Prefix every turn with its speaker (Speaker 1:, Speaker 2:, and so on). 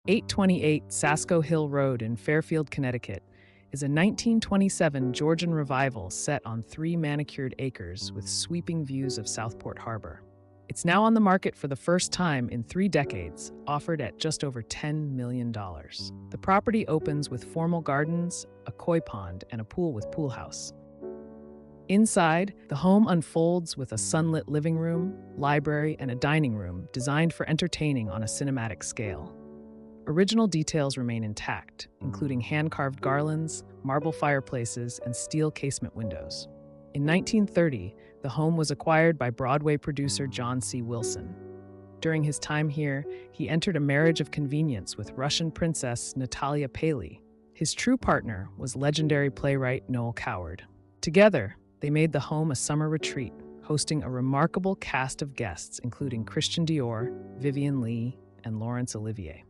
Speaker 1: 828 Sasko Hill Road in Fairfield, Connecticut, is a 1927 Georgian revival set on 3 manicured acres with sweeping views of Southport Harbor. It's now on the market for the first time in 3 decades, offered at just over $10 million. The property opens with formal gardens, a koi pond, and a pool with pool house. Inside, the home unfolds with a sunlit living room, library, and a dining room designed for entertaining on a cinematic scale. Original details remain intact, including hand-carved garlands, marble fireplaces, and steel casement windows. In 1930, the home was acquired by Broadway producer John C. Wilson. During his time here, he entered a marriage of convenience with Russian princess Natalia Paley. His true partner was legendary playwright Noel Coward. Together, they made the home a summer retreat, hosting a remarkable cast of guests including Christian Dior, Vivian Leigh, and Laurence Olivier.